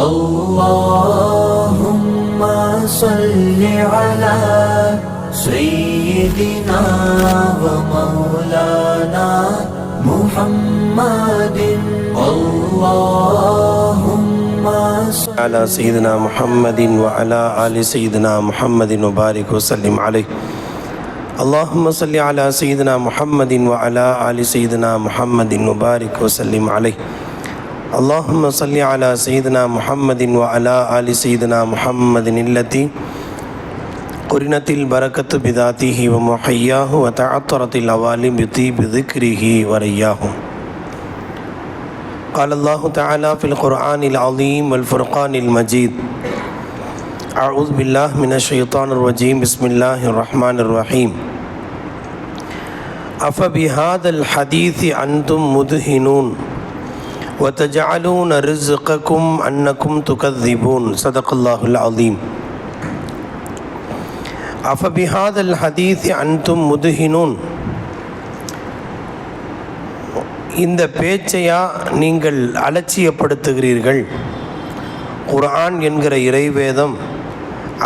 اللهم صل على سيدنا ومولانا محمد اللهم على سيدنا محمد وعلى آل سيدنا محمد وبارك وسلم عليه. اللهم صل على سيدنا محمد وعلى آل سيدنا محمد وبارك وسلم عليه. اللهم صل على سيدنا محمد وعلى آل سيدنا محمد التي قرنت البركة بذاته ومحياه وتعطرت الأوالي بطيب ذكره ورياه. قال الله تعالى في القرآن العظيم والفرقان المجيد: أعوذ بالله من الشيطان الرجيم بسم الله الرحمن الرحيم. أفبهذا الحديث أنتم مدهنون وتجعلون رزقكم أنكم تكذبون. صدق الله العظيم. أفبهذا الحديث أنتم مدهنون. இந்த பேச்சையா நீங்கள் அலட்சியப்படுத்துகிறீர்கள்? குர்ஆன் என்கிற இறைவேதம்,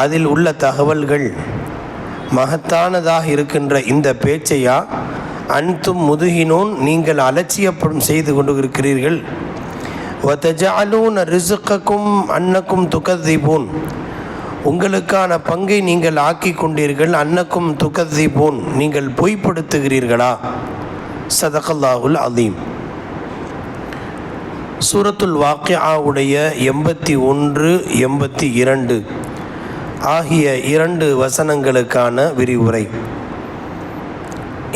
அதில் உள்ள தகவல்கள் மகத்தானதாக இருக்கின்ற இந்த பேச்சையா அன்தும் முதுகினோன் நீங்கள் அலட்சியப்படும் செய்து கொண்டு இருக்கிறீர்கள்? வதஜஅலூன ரிஸ்கக்கும் அன்னக்கும் துகذிபூன். உங்களுக்கான பங்கை நீங்கள் ஆக்கி கொண்டீர்கள். அன்னக்கும் துகذிபூன், நீங்கள் பொய்ப்படுத்துகிறீர்களா? சதகல்லாஹுல் அதீம். சூரத்துல் வாக்கிஆவுடைய 81, 82 ஆகிய 2 வசனங்களுக்கான விரிவுரை.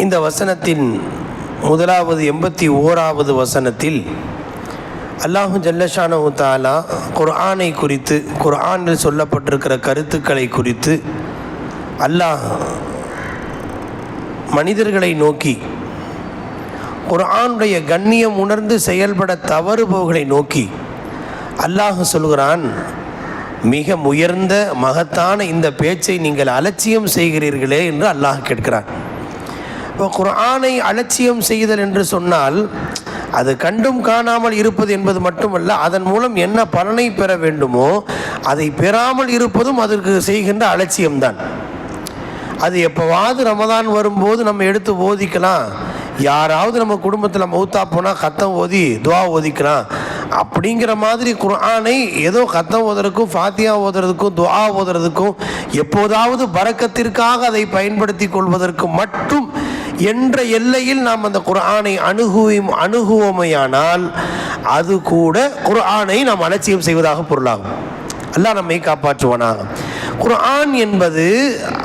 இந்த வசனத்தின் முதலாவது 81வது வசனத்தில் அல்லாஹு ஜல்லஷானஹு தஆலா குர்ஆனை குறித்து, குர்ஆனில் சொல்லப்பட்டிருக்கிற கருத்துக்களை குறித்து அல்லாஹ் மனிதர்களை நோக்கி, குர்ஆனுடைய கண்ணியம் உணர்ந்து செயல்பட தவறுபவர்களை நோக்கி அல்லாஹ் சொல்கிறான், மிக உயர்ந்த மகத்தான இந்த பேச்சை நீங்கள் அலட்சியம் செய்கிறீர்களே என்று அல்லாஹ் கேட்கிறான். இப்போ குர்ஆனை அலட்சியம் செய்தல் என்று சொன்னால் அது கண்டும் காணாமல் இருப்பது என்பது மட்டுமல்ல, அதன் மூலம் என்ன பலனை பெற வேண்டுமோ அதை பெறாமல் இருப்பதும் அதற்கு செய்கின்ற அலட்சியம்தான். அது எப்போவாவது ரமதான் வரும்போது நம்ம எடுத்து ஓதிக்கலாம், யாராவது நம்ம குடும்பத்தில் மௌத்தா போனால் கத்தம் ஓதி துவா ஓதிக்கலாம் அப்படிங்கிற மாதிரி குர்ஆனை ஏதோ கத்தம் ஓதுறதுக்கும் ஃபாத்தியா ஓதுறதுக்கும் துவா ஓதுறதுக்கும் எப்போதாவது பரக்கத்திற்காக அதை பயன்படுத்தி கொள்வதற்கு மட்டும் என்ற எல்லையில் நாம் அந்த குர்ஆனை அணுகுவோமையானால் அது கூட குர்ஆனை நாம் அலட்சியம் செய்வதாக பொருளாகும். அல்லாஹ் நம்மை காப்பாற்றுவானாக. குர்ஆன் என்பது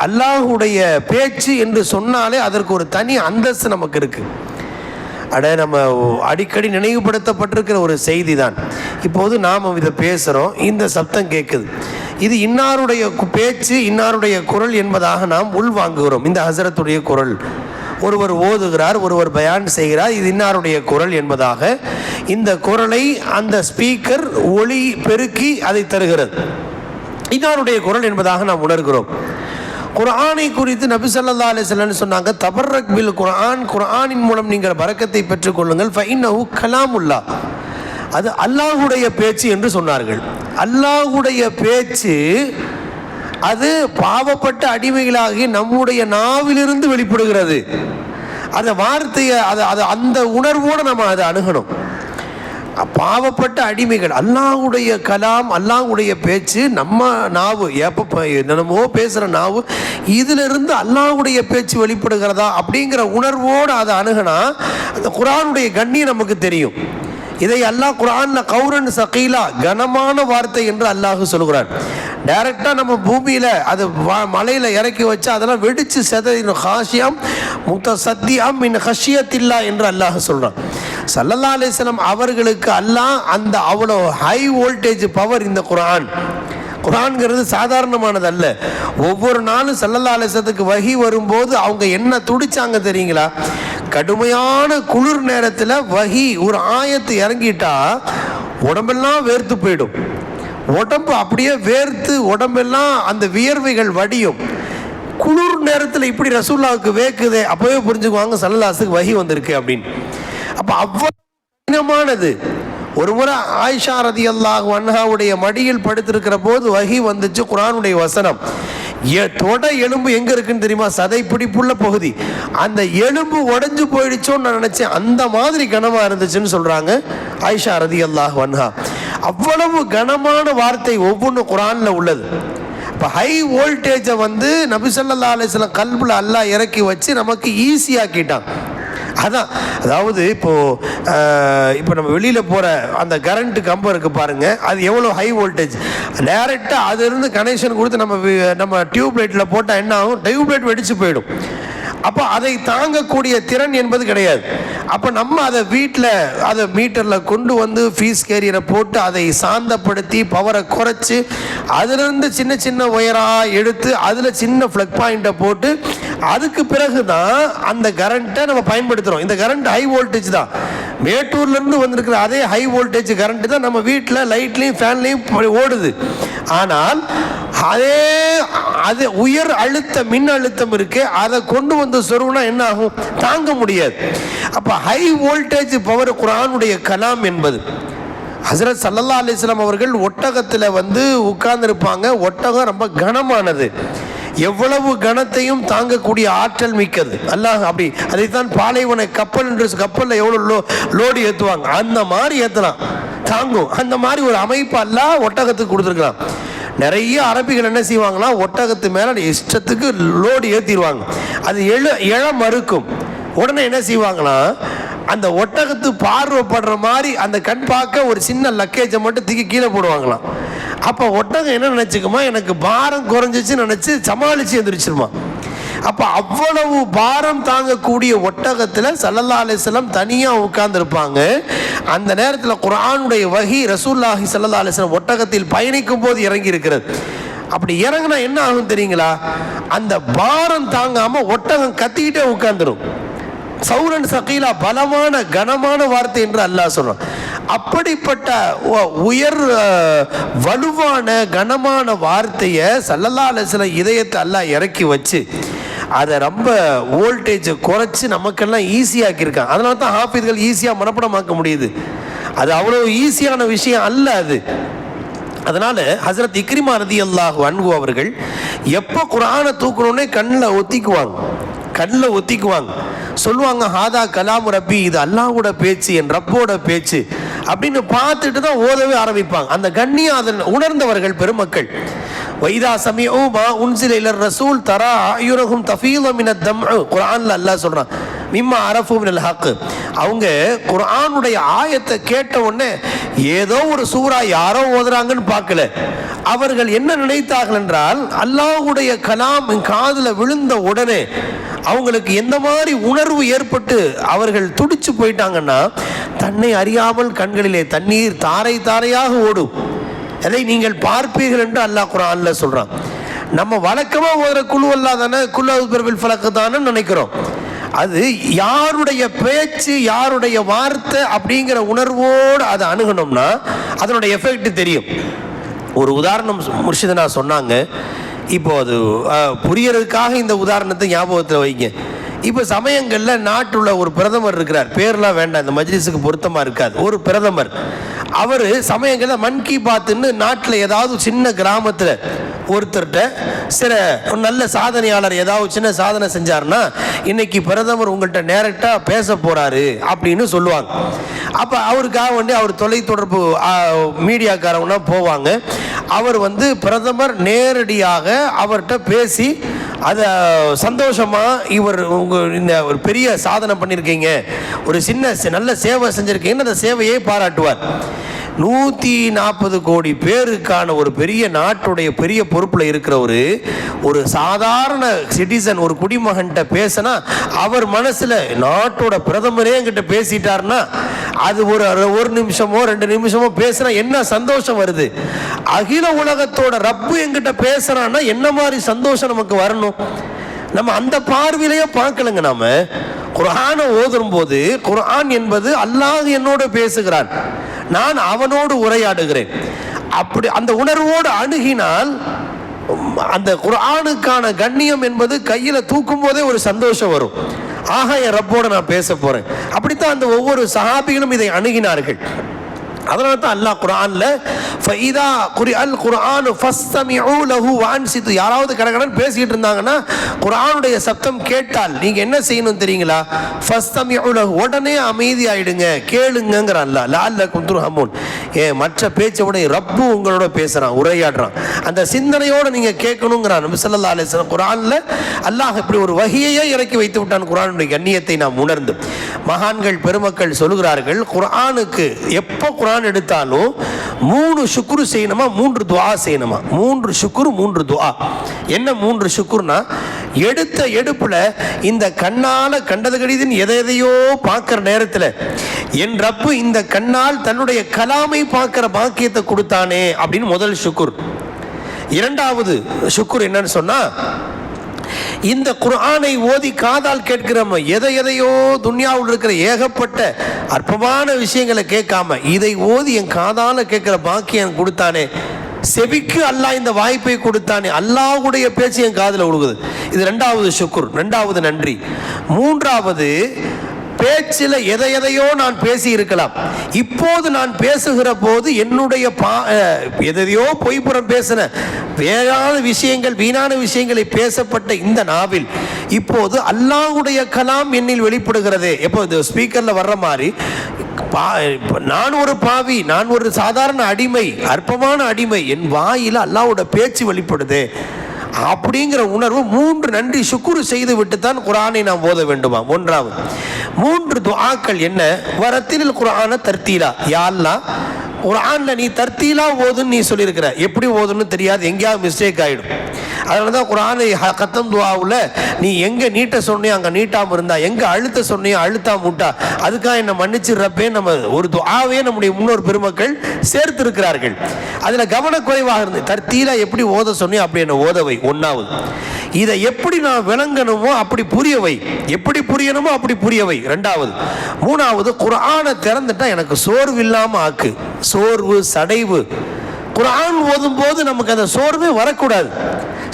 அல்லாஹுடைய பேச்சு என்று சொன்னாலே அதற்கு ஒரு தனி அந்தஸ்து நமக்கு இருக்கு. நம்ம அடிக்கடி நினைவுபடுத்தப்பட்டிருக்கிற ஒரு செய்தி தான். இப்போது நாம் இதை பேசுகிறோம், இந்த சப்தம் கேட்குது, இது இன்னாருடைய பேச்சு, இன்னாருடைய குரல் என்பதாக நாம் உள்வாங்குகிறோம். இந்த ஹசரத்துடைய குரல், ஒருவர் ஓதுகிறார், ஒருவர் பயான் செய்கிறார், இது இன்னாருடைய குரல் என்பதாக இந்த குரலை அந்த ஸ்பீக்கர் ஒளி பெருக்கி அதை தருகிறது. இன்னாருடைய குரல் என்பதாக நாம் உணர்கிறோம். குர்ஆனை குறித்து நபி ஸல்லல்லாஹு அலைஹி வஸல்லம் சொன்னாங்க, தபர்ரக் பில் குர்ஆன், குர்ஆனின் மூலம் நீங்கள் பரக்கத்தை பெற்றுக்கொள்ளுங்கள், ஃபஇன்னஹு கலாமுல்லாஹ், அது அல்லாஹ்வுடைய பேச்சு என்று சொன்னார்கள். அல்லாஹ்வுடைய பேச்சு அது பாவப்பட்ட அடிமைகளாகி நம்முடைய நாவிலிருந்து வெளிப்படுகிறது. அந்த வார்த்தையை அது அந்த உணர்வோடு நம்ம அதை அணுகணும். பாவப்பட்ட அடிமைகள், அல்லாஹ்வுடைய கலாம், அல்லாஹ்வுடைய பேச்சு, நம்ம நாவு எப்போ என்னமோ பேசுகிற நாவு, இதிலிருந்து அல்லாஹ்வுடைய பேச்சு வெளிப்படுகிறதா அப்படிங்கிற உணர்வோடு அதை அணுகினா அந்த குர்ஆனுடைய கண்ணியம் நமக்கு தெரியும். இதை அல்லாஹ் குர்ஆன்ல கௌரன் சகீலா, கனமான வார்த்தை என்று அல்லாஹ் சொல்கிறான். டைரக்டாக நம்ம பூமியில் அது மலையில் இறக்கி வச்சா அதெல்லாம் வெடிச்சு செதறிடும். ஹாஷியம் முத்தசத்தியம் மின் ஹஷியத்தில்லா என்று அல்லாஹ் சொல்கிறான். ஸல்லல்லாஹு அலைஹி வஸல்லம் அவர்களுக்கு அல்லாஹ் அந்த அவ்வளோ ஹை வோல்டேஜ் பவர் இந்த குர்ஆன். குர்ஆன்ங்கிறது சாதாரணமானது அல்ல. ஒவ்வொரு நாளும் ஸல்லல்லாஹு அலைஹி வஸல்லத்துக்கு வஹி வரும்போது அவங்க என்ன துடிச்சாங்க தெரியுங்களா? கடுமையான குளிர் நேரத்தில் வஹி ஒரு ஆயத்து இறங்கிட்டா உடம்பெல்லாம் வேர்த்து போயிடும். உடம்பு அப்படியே வேர்த்து உடம்பெல்லாம் அந்த வியர்வைகள் வடியும். குளிர் நேரத்தில் இப்படி ரசூலுல்லாஹ்வுக்கு வேக்குதே, அப்போவே புரிஞ்சுக்குவாங்க ஸல்லல்லாஹு அலைஹி வஸல்லம் வஹி வந்திருக்கு அப்படின்னு. அப்போ அவ்வளவு கடினமானது. ஒரு முறை ஆயிஷா ரலியல்லாஹு அன்ஹாவுடைய மடியில் படுத்திருக்கிற போது வஹி வந்துச்சு, குர்ஆனுடைய வசனம். தொட எலும்பு எங்க இருக்குன்னு தெரியுமா? சதை பிடிப்புள்ள பகுதி. அந்த எலும்பு உடைஞ்சு போயிடுச்சோன்னு நான் நினைச்சேன். அந்த மாதிரி கனமா இருந்துச்சுன்னு சொல்றாங்க ஆயிஷா ரலியல்லாஹு அன்ஹா. அவ்வளவு கனமான வார்த்தை ஒவ்வொன்றும் குர்ஆன்ல உள்ளது. இப்போ ஹை வோல்டேஜை வந்து நபி ஸல்லல்லாஹு அலைஹி வஸல்லம் கல்புல அல்லாஹ் இறக்கி வச்சு நமக்கு ஈஸியாக்கிட்டான். அதான், அதாவது இப்போ நம்ம வெளியில் போகிற அந்த கரண்ட்டு கம்பம் இருக்குது பாருங்கள், அது எவ்வளோ ஹை வோல்டேஜ். டேரெக்டாக அதிலிருந்து கனெக்ஷன் கொடுத்து நம்ம டியூப் லைட்டில் போட்டால் என்ன ஆகும்? டியூப் லைட் வெடிச்சு போயிடும். அப்போ அதை தாங்கக்கூடிய திறன் என்பது கிடையாது. அப்போ நம்ம அதை வீட்டில் அதை மீட்டரில் கொண்டு வந்து ஃபீஸ் கேரியரை போட்டு அதை சாந்தப்படுத்தி பவரை குறைச்சி அதிலிருந்து சின்ன சின்ன ஒயராக எடுத்து அதில் சின்ன ஃப்ளக் பாயிண்ட்டை போட்டு அதுக்கு பிறகு தான் அந்த கரண்ட்டை நம்ம பயன்படுத்துகிறோம். இந்த கரண்ட் ஹை வோல்டேஜ் தான். மேட்டூர்லேருந்து வந்திருக்கிற அதே ஹை வோல்டேஜ் கரண்ட்டு தான் நம்ம வீட்டில் லைட்லேயும் ஃபேன்லேயும் ஓடுது. ஆனால் அது உயர் அழுத்த மின் அழுத்தம் இருக்கு, அதை கொண்டு வந்து சொருவுனா என்ன ஆகும்? தாங்க முடியாது. அப்ப ஹை வோல்டேஜ் பவர் குர்ஆனுடைய கலாம் என்பது. ஹஜ்ரத் ஸல்லல்லாஹு அலைஹி வஸல்லம் அவர்கள் ஒட்டகத்தில் வந்து உட்கார்ந்துருப்பாங்க. ஒட்டகம் ரொம்ப கனமானது, எவ்வளவு கனத்தையும் தாங்கக்கூடிய ஆற்றல் மிக்கது. அல்லாஹ் அப்படி அதைத்தான் பாலைவன கப்பல் என்று, கப்பலில் எவ்வளோ லோடு ஏற்றுவாங்க அந்த மாதிரி ஏற்றலாம், தாங்கும். அந்த மாதிரி ஒரு அமைப்பு அல்லாஹ் ஒட்டகத்துக்கு கொடுத்துருக்கலாம். நிறைய அரபிகள் என்ன செய்வாங்கன்னா, ஒட்டகத்து மேலே இஷ்டத்துக்கு லோடு ஏற்றிடுவாங்க. அது எழ மறுக்கும். உடனே என்ன செய்வாங்கன்னா, அந்த ஒட்டகத்து பார்வைப்படுற மாதிரி அந்த கண் பார்க்க ஒரு சின்ன லக்கேஜை மட்டும் தூக்கி கீழே போடுவாங்களாம். அப்போ ஒட்டகம் என்ன நினச்சிக்குமா, எனக்கு பாரம் குறைஞ்சிச்சுன்னு நினச்சி சமாளித்து எந்திரிச்சிருமா. அப்போ அவ்வளவு பாரம் தாங்கக்கூடிய ஒட்டகத்தில் ஸல்லல்லாஹு அலைஹி வஸல்லம் தனியாக உட்கார்ந்துருப்பாங்க. அந்த நேரத்தில் குர்ஆனுடைய வஹி ரசூலுல்லாஹி ஸல்லல்லாஹு அலைஹி வஸல்லம் ஒட்டகத்தில் பயணிக்கும் போது இறங்கி இருக்கிறது. அப்படி இறங்கினா என்ன ஆகும் தெரியுங்களா? அந்த பாரம் தாங்காம ஒட்டகம் கத்திக்கிட்டே உட்கார்ந்துடும். சௌரன் சகீலா, பலமான கனமான வார்த்தை என்று அல்லாஹ் சொல்றான். அப்படிப்பட்ட உயர் வலுவான கனமான வார்த்தையை ஸல்லல்லாஹு அலைஹி வஸல்லம் இதயத்தை அல்லாஹ் இறக்கி வச்சு அதை ரொம்ப வோல்டேஜை குறைச்சி நமக்கெல்லாம் ஈஸியாக்கியிருக்காங்க. அதனால தான் ஹாஃபிஸ்கள் ஈஸியாக மனப்படமாக்க முடியுது. அது அவ்வளோ ஈஸியான விஷயம் அல்ல அது. அதனால ஹஜ்ரத் இக்ரிமா ரலியல்லாஹு அன்ஹு அவர்கள் எப்போ குர்ஆனை தூக்கணுன்னே கண்ணில் ஒத்திக்குவாங்க, சொல்லுவாங்க, ஹாதா கலாம் ரப்பி, இது அல்லாஹ்வோட பேச்சு, என் ரப்போட பேச்சு அப்படின்னு பார்த்துட்டு தான் ஓதவே ஆரம்பிப்பாங்க. அந்த கண்ணியம் அதை உணர்ந்தவர்கள் பெருமக்கள். வைதா சமிஉ மா உன்சில இலர் ரசூல் தரா அயுரஹும் தஃபீது மினத் தம்உ, குர்ஆன்ல அல்லாஹ் சொல்றான், மிம்மா அரஃபு மினல் ஹக். அவங்க குர்ஆனுடைய ஆயத்தை கேட்ட உடனே ஏதோ ஒரு சூரா யாரோ ஓதுறாங்கன்னு பார்க்கல. அவர்கள் என்ன நினைத்தார்கள் என்றால், அல்லாஹ்வுடைய கலாம் காதில் விழுந்த உடனே அவங்களுக்கு எந்த மாதிரி உணர்வு ஏற்பட்டு அவர்கள் துடிச்சு போயிட்டாங்கன்னா, தன்னை அறியாமல் கண்களிலே தண்ணீர் தாரை தாரையாக ஓடும். அதை நீங்கள் பார்ப்பீர்கள் என்று அல்லாஹ் குர்ஆன்ல சொல்றான். நம்ம வழக்கமா ஓதுற குல் அல்லாஹ் தானே, குல் அஊது பிர்பில் ஃபலக் தானே நினைக்கிறோம். அது யாருடைய பேச்சு, யாருடைய வார்த்தை அப்படிங்கிற உணர்வோடு அதை அணுகணும்னா அதனுடைய எஃபெக்ட் தெரியும். ஒரு உதாரணம் முர்ஷிதனா சொன்னாங்க. இப்போ அது புரியறதுக்காக இந்த உதாரணத்தை ஞாபகத்தில் வைங்க. இப்போ சமயங்களில் நாட்டுள்ள ஒரு பிரதமர் இருக்கிறார், பேர்லாம் வேண்டாம், இந்த மஜ்லிஸுக்கு பொருத்தமாக இருக்காது. ஒரு பிரதமர், அவர் சமயங்களில் மன் கி பாத்துன்னு நாட்டில் ஏதாவது சின்ன கிராமத்தில் ஒருத்தர்கிட்ட சில நல்ல சாதனையாளர் ஏதாவது சின்ன சாதனை செஞ்சார்னா, இன்னைக்கு பிரதமர் உங்கள்கிட்ட நேரக்டாக பேச போகிறாரு அப்படின்னு சொல்லுவாங்க. அப்போ அவருக்காக வேண்டி அவர் தொலைத்தொடர்பு மீடியாக்காரவங்கன்னா போவாங்க. அவர் பிரதமர் நேரடியாக அவர்கிட்ட பேசி அதை சந்தோஷமாக, இவர் உங்கள் இந்த ஒரு பெரிய சாதனை பண்ணியிருக்கீங்க, ஒரு சின்ன நல்ல சேவை செஞ்சுருக்கீங்கன்னு அந்த சேவையை பாராட்டுவார். 140 கோடி பேருக்கான ஒரு பெரிய நாட்டுடைய பெரிய பொறுப்பில் இருக்கிற ஒரு சாதாரண சிட்டிசன், ஒரு குடிமகன்கிட்ட பேசினா அவர் மனசில் நாட்டோட பிரதமரே என்கிட்ட பேசிட்டார்னா அது ஒரு நிமிஷமோ 2 நிமிஷமோ பேசினா என்ன சந்தோஷம் வருது. அகில உலகத்தோட ரப்பு என்கிட்ட பேசுறான்னா என்ன மாதிரி சந்தோஷம் நமக்கு வரணும். நம்ம அந்த பார்வையிலேயே பார்க்கலங்க. நாம குர்ஆனை ஓதும் போது குர்ஆன் என்பது அல்லாஹ் என்னோடு பேசுகிறான், நான் அவனோடு உரையாடுகிறேன். அப்படி அந்த உணர்வோடு அணுகினால் அந்த குர்ஆனுக்கான கண்ணியம் என்பது கையில் தூக்கும் போதே ஒரு சந்தோஷம் வரும். ஆக என் ரப்போட நான் பேச போறேன். அப்படித்தான் அந்த ஒவ்வொரு சஹாபிகளும் இதை அணுகினார்கள். அதனால தான் அல்லாஹ் குர்ஆன்ல ஃபைதா குரிஅல் குர்ஆனு ஃபஸ்தமிஉ லஹு வஅன்சிது, யாராவது கடகடன் பேசிட்டு இருந்தாங்கன்னா குர்ஆனுடைய சப்தம் கேட்டால் நீங்க என்ன செய்யணும் தெரியுங்களா? ஃபஸ்தமிஉ லஹு, உடனே அமைதி ஆயிடுங்க, கேளுங்கங்கற அல்லாஹ். லஅல்லகும் துர்ஹமூன், மற்ற பேச்சை விட ரப்பு உங்களோட பேசுறான், உரையாடுறான், அந்த சிந்தனையோட நீங்க கேட்கணுங்கிறான் நபி ஸல்லல்லாஹு அலைஹி வஸல்லம். குர்ஆன்ல அல்லாஹ் இப்படி ஒரு வஹியையே இறக்கி வைத்து விட்டான். குர்ஆனுடைய கண்ணியத்தை நாம் உணர்ந்து மகான்கள் பெருமக்கள் சொல்கிறார்கள், குர்ஆனுக்கு எப்போ குர்ஆன் எடுத்தாலும் 3 சுக்ரு செய்யணுமா, 3 துஆ செய்யணுமா. 3 சுக்ரு 3 துஆ. என்ன 3 சுக்ருனா, எடுத்த எடுப்புல இந்த கண்ணால கண்டது கடிதுன்னு எதையோ பார்க்கிற நேரத்தில் என் ரப்பு இந்த கண்ணால் தன்னுடைய கலாமை பார்க்கிற பாக்கியத்தை கொடுத்தானே அப்படின்னு முதல் சுக்ர். இரண்டாவது சுக்ர் என்னன்னு சொன்னா, இந்த குர்ஆனை ஓதி காதால் கேட்கிறோம், எதையோ துன்யாவில் இருக்கிற ஏகப்பட்ட அற்பமான விஷயங்களை கேட்காம இதை ஓதி என் காதால கேட்கிற பாக்கியம் கொடுத்தானே, செவிக்கு அல்லாஹ் இந்த வாய்ப்பை கொடுத்தானே, அல்லாஹ்வுடைய பேச்சு என் காதில் விழுகுது. இது ரெண்டாவது சுக்ர், ரெண்டாவது நன்றி. மூன்றாவது, பேச்சில் எதையோ நான் பேசி இருக்கலாம், இப்போது நான் பேசுகிற போது என்னுடைய எதையோ பொய்ப்புறம் பேசின வேறான விஷயங்கள், வீணான விஷயங்களை பேசப்பட்ட இந்த நாவில் இப்போது அல்லாஹ்வுடைய கலாம் என்னில் வெளிப்படுகிறது. எப்போ இந்த ஸ்பீக்கர்ல வர்ற மாதிரி நான் ஒரு பாவி, நான் ஒரு சாதாரண அடிமை, அற்பமான அடிமை, என் வாயில் அல்லாஹ்வுடைய பேச்சு வெளிப்படுது அப்படிங்கிற உணர்வு. 3 நன்றி சுக்குரு செய்து விட்டு தான் குர்ஆனை நாம் ஓத வேண்டுமா. ஒன்றாவது 3 துஆக்கள் என்ன, வரத்தில் குர்ஆன தர்த்தீலா, யா அல்லாஹ் குர்ஆன்ல நீ தர்த்தீலா ஓதுன்னு நீ சொல்லியிருக்கிற, எப்படி ஓதுன்னு தெரியாது, எங்கேயாவது மிஸ்டேக் ஆகிடும். அதனால தான் குர்ஆனை கத்தம் துஆவுல நீ எங்கே நீட்ட சொன்னியோ அங்கே நீட்டாமல் இருந்தா, எங்கே அழுத்த சொன்னியோ அழுத்தாம விட்டா, அதுக்காக என்னை மன்னிச்சிடுறப்பே நம்ம ஒரு துஆவே நம்முடைய முன்னோர் பெருமக்கள் சேர்த்து இருக்கிறார்கள். அதில் கவனக்குறைவாக இருந்து தர்த்தீலா எப்படி ஓத சொன்னியோ அப்படி என்ன ஓதவை. ஒன்றாவது, இதை எப்படி நான் விளங்கணுமோ அப்படி புரியவை, எப்படி புரியணுமோ அப்படி புரியவை. ரெண்டாவது, மூணாவது, குர்ஆனை திறந்துட்டா எனக்கு சோர்வு இல்லாமல் ஆக்கு. சோர்வு சடைவு குர்ஆன் ஓதும் போது நமக்கு அந்த சோர்வே வரக்கூடாது.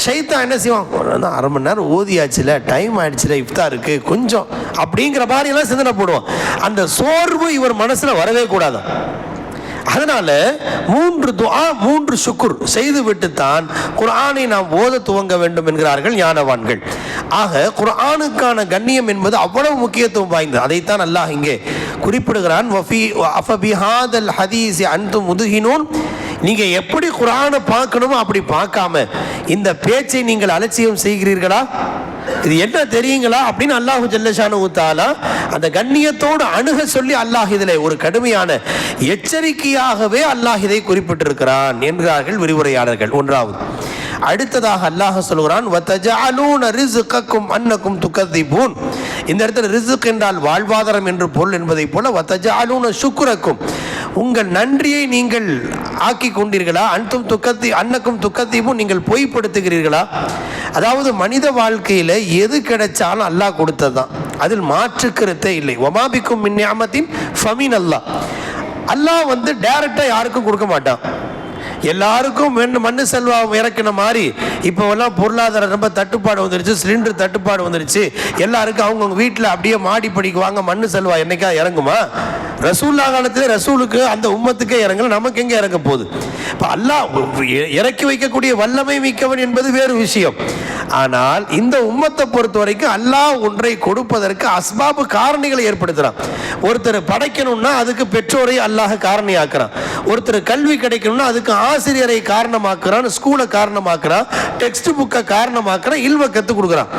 ஷைத்தான் என்ன செய்வான், அரை மணி நேரம் ஓதியாச்சுல, டைம் ஆயிடுச்சுல, இஃப்தாருக்கு கொஞ்சம் அப்படிங்கிற மாதிரி எல்லாம் சிந்தனை போடுவான். அந்த சோர்வு இவர் மனசுல வரவே கூடாது. அதனால 3 துஆ 3 சுக்ர் செய்து விட்டுத்தான் குர்ஆனை நாம் ஓத துவங்க வேண்டும் என்கிறார்கள் ஞானவான்கள். ஆக குர்ஆனுக்கான கண்ணியம் என்பது அவ்வளவு முக்கியத்துவம் வாய்ந்தது. அதைத்தான் அல்லாஹ் இங்கே குறிப்பிடுகிறான். அஃபபிஹாதல் ஹதீஸ் அன்தும் முதுஹினூன், நீங்க எப்படி குர்ஆனை பார்க்கணுமோ அப்படி பார்க்காம இந்த பேச்சை நீங்கள் அலட்சியம் செய்கிறீர்களா, இது என்ன தெரியுங்களா அப்படின்னு அல்லாஹு ஜல்லஷானஹு தஆலா அந்த கண்ணியத்தோடு அணுக சொல்லி அல்லாஹ் இதிலே ஒரு கடுமையான எச்சரிக்கையாகவே அல்லாஹ் இதை குறிப்பிட்டிருக்கிறான் என்கிறார்கள் விரிவுரையாளர்கள். ஒன்றாவது. அடுத்ததாக அல்லாஹ் சொல்கிறான், வதஜஅலூன ரிஸ்கக்கும் அன்னக்கும் துகதிபூன். இந்த இடத்துல ரிஸ்க் என்றால் வாழ்வாதாரம் என்று பொருள் என்பதை போல வதஜஅலூன ஷுக்ரக்கும், உங்கள் நன்றியை நீங்கள் ஆக்கி கொண்டீர்களா, அன்னக்கும் துக்கத்தீபும் நீங்கள் பொய்ப்படுத்துகிறீர்களா. அதாவது மனித வாழ்க்கையில் எது கிடைச்சாலும் அல்லாஹ் கொடுத்ததுதான், அதில் மாற்று கருத்தே இல்லை. வமாபிக்கும் மின் நிஅமத்தின் ஃபமின் அல்லாஹ். அல்லாஹ் டைரக்டாக யாருக்கும் கொடுக்க மாட்டான். எல்லாருக்கும் மண்ணு செல்வம் இறக்கின மாதிரி இப்போவெல்லாம் பொருளாதாரம் ரொம்ப தட்டுப்பாடு வந்துருச்சு, சிலிண்டர் தட்டுப்பாடு வந்துருச்சு, எல்லாருக்கும் அவங்கவுங்க வீட்டில் அப்படியே மாடி படிக்குவாங்க, மண்ணு செல்வா என்னைக்கா இறங்குமா? ரசூல்லா காலத்திலே ரசூலுக்கு அந்த உம்மத்துக்கே இறங்கல, நமக்கு எங்கே இறங்க போகுது? இப்போ அல்லாஹ் இறக்கி வைக்கக்கூடிய வல்லமை மிக்கவன் என்பது வேறு விஷயம். ஆனால் இந்த உம்மத்தை பொறுத்த வரைக்கும் அல்லாஹ் ஒன்றை கொடுப்பதற்கு அஸ்பாபு காரணிகளை ஏற்படுத்துறான். ஒருத்தர் படைக்கணும்னா அதுக்கு பெற்றோரை அல்லாஹ் காரணியாக்குறான். ஒருத்தர் கல்வி கிடைக்கணும்னா அதுக்கு ஆசிரியரை காரணமாக்குறான், ஸ்கூலை காரணமாக்குறான், டெக்ஸ்ட் புக்கை காரணமாக்குறான், இல்வை கற்றுக் கொடுக்குறான்.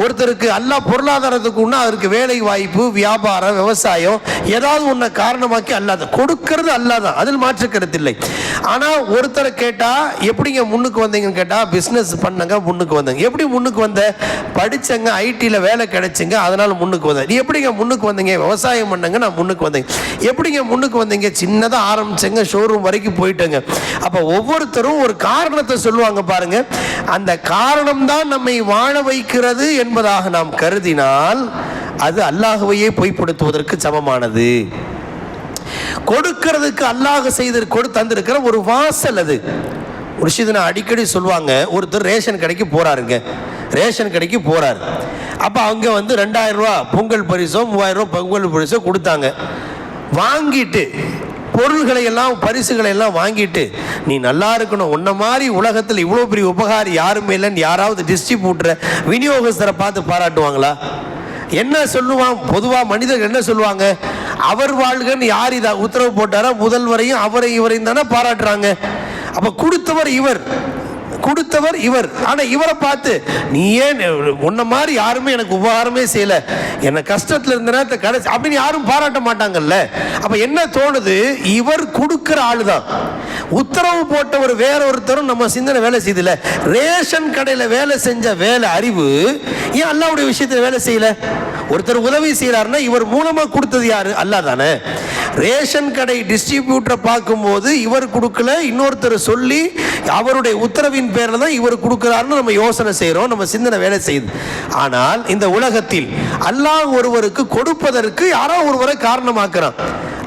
ஒருத்தருக்கு அல்லாஹ் பொருளாதாரத்துக்குன்னா அதற்கு வேலை வாய்ப்பு, வியாபாரம், விவசாயம் ஏதாவது ஒன்றை காரணமாக்கி அல்லாத கொடுக்கறது அல்லாதான், அதில் மாற்று கருத்து இல்லை. ஆனால் ஒருத்தரை கேட்டால் எப்படிங்க முன்னுக்கு வந்தீங்கன்னு கேட்டால், பிஸ்னஸ் பண்ணங்க முன்னுக்கு வந்தீங்க. எப்படி முன்னுக்கு வந்த? படிச்சங்க, ஐடியில் வேலை கிடைச்சிங்க, அதனால முன்னுக்கு வந்தேன். நீ எப்படிங்க முன்னுக்கு வந்தீங்க? விவசாயம் பண்ணங்க, நான் முன்னுக்கு வந்தேங்க. எப்படிங்க முன்னுக்கு வந்தீங்க? சின்னதாக ஆரம்பிச்சங்க, ஷோரூம் வரைக்கும் போயிட்டேங்க. அப்போ ஒவ்வொருத்தரும் ஒரு காரணத்தை சொல்லுவாங்க பாருங்க. அந்த காரணம் தான் நம்மை வாழ வைக்கிறது என்பதாக நாம் கருதினால் அது அல்லாஹ்வையே பொய்ப்படுத்துவதற்கு சமமானது. கொடுக்கிறதுக்கு அல்லாஹ் செய்து தந்திருக்கிற ஒரு வாசல் அது. ஒரு விஷயத்தை அடிக்கடி சொல்லுவாங்க. ஒருத்தர் ரேஷன் கடைக்கு போறாருங்க, ரேஷன் கடைக்கு போறாரு. அப்போ அவங்க 2000 ரூபா பொங்கல் பரிசோ 3000 ரூபா பொங்கல் பரிசோ கொடுத்தாங்க. வாங்கிட்டு பொருள்களை எல்லாம் பரிசுகளை எல்லாம் வாங்கிட்டு நீ நல்லா இருக்கணும், உன்ன மாதிரி உலகத்தில் இவ்வளோ பெரிய உபகாரி யாருமே இல்லைன்னு யாராவது டிஸ்ட்ரிபியூட்டரை விநியோகஸ்தரை பார்த்து பாராட்டுவாங்களா? என்ன சொல்லுவான்? பொதுவாக மனிதர்கள் என்ன சொல்லுவாங்க? அவர் வாழ்கன்னு யார் இதை உத்தரவு போட்டாரோ முதல்வரையும் அவரை இவரையும் தானே பாராட்டுறாங்க. அப்போ கொடுத்தவர் இவர். ஆனால் இவரை பார்த்து நீ ஏன் உன்ன மாதிரி யாருமே எனக்கு உபகாரமே செய்யல, என்ன கஷ்டத்தில் இருந்த நேரத்தை கடைசி அப்படின்னு யாரும் பாராட்ட மாட்டாங்கல்ல. அப்போ என்ன தோணுது? இவர் கொடுக்குற ஆளு தான். உத்தரவு போட்டவர் வேற ஒருத்தரும் நம்ம சிந்தனை வேலை செய்யல. ரேஷன் கடையில் வேலை செஞ்ச வேலை அறிவு ஏன் அல்லாஹ்வுடைய விஷயத்தில் வேலை செய்யல? ஒருத்தர் உதவி செய்யறாருன்னா இவர் மூலமா கொடுத்தது யாரு? அல்லாஹ் தானே. ரேஷன் கடை டிஸ்ட்ரிபியூட்டரை பார்க்கும்போது இவர் கொடுக்கல, இன்னொருத்தர் சொல்லி அவருடைய உத்தரவின் பேரில் தான் இவர் கொடுக்கிறாருன்னு நம்ம யோசனை செய்கிறோம், நம்ம சிந்தனை வேலை செய்யுது. ஆனால் இந்த உலகத்தில் அல்லாஹ் ஒருவருக்கு கொடுப்பதற்கு யாரோ ஒருவரை காரணமாக்குறான்.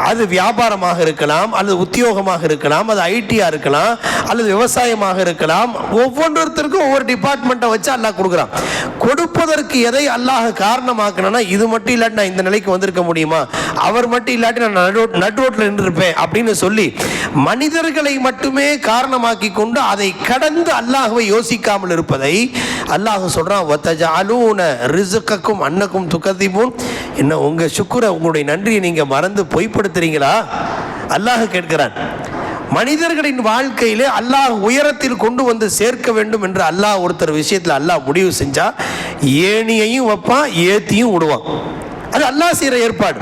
அது வியாபாரமாக இருக்கலாம், அல்லது உத்தியோகமாக இருக்கலாம், அது ஐடியா இருக்கலாம், அல்லது விவசாயமாக இருக்கலாம். ஒவ்வொருத்தருக்கும் ஒவ்வொரு டிபார்ட்மெண்ட்டை வச்சு அல்லாஹ் கொடுக்குறான். கொடுப்பதற்கு எதை அல்லாஹ் காரணமாக்கணும்னா, இது மட்டும் இல்லாட்டி நான் இந்த நிலைக்கு வந்திருக்க முடியுமா, அவர் மட்டும் இல்லாட்டி நான் நடுரோட்டில் நின்றுருப்பேன் அப்படின்னு சொல்லி மனிதர்களை மட்டுமே காரணமாக்கி கொண்டு அதை கடந்து அல்லாஹ்வை யோசிக்காமல் இருப்பதை அல்லாஹ் சொல்றான். வத்தஜஅலூன ரிஸ்கக்கும் அன்னக்கும் துகதிபூன். என்ன உங்க சுக்ர, உங்களுடைய நன்றியை நீங்க மறந்து பொய்ப்படுத்துறீங்களா? அல்லாஹ் கேட்கிறான். மனிதர்களின் வாழ்க்கையிலே அல்லாஹ் உயரத்தில் கொண்டு வந்து சேர்க்க வேண்டும் என்று அல்லாஹ் ஒருத்தர் விஷயத்தில் அல்லாஹ் முடிவு செஞ்சா ஏணியையும் வைப்பான், ஏத்தியும் விடுவான். அது அல்லாஹ் செய்கிற ஏற்பாடு.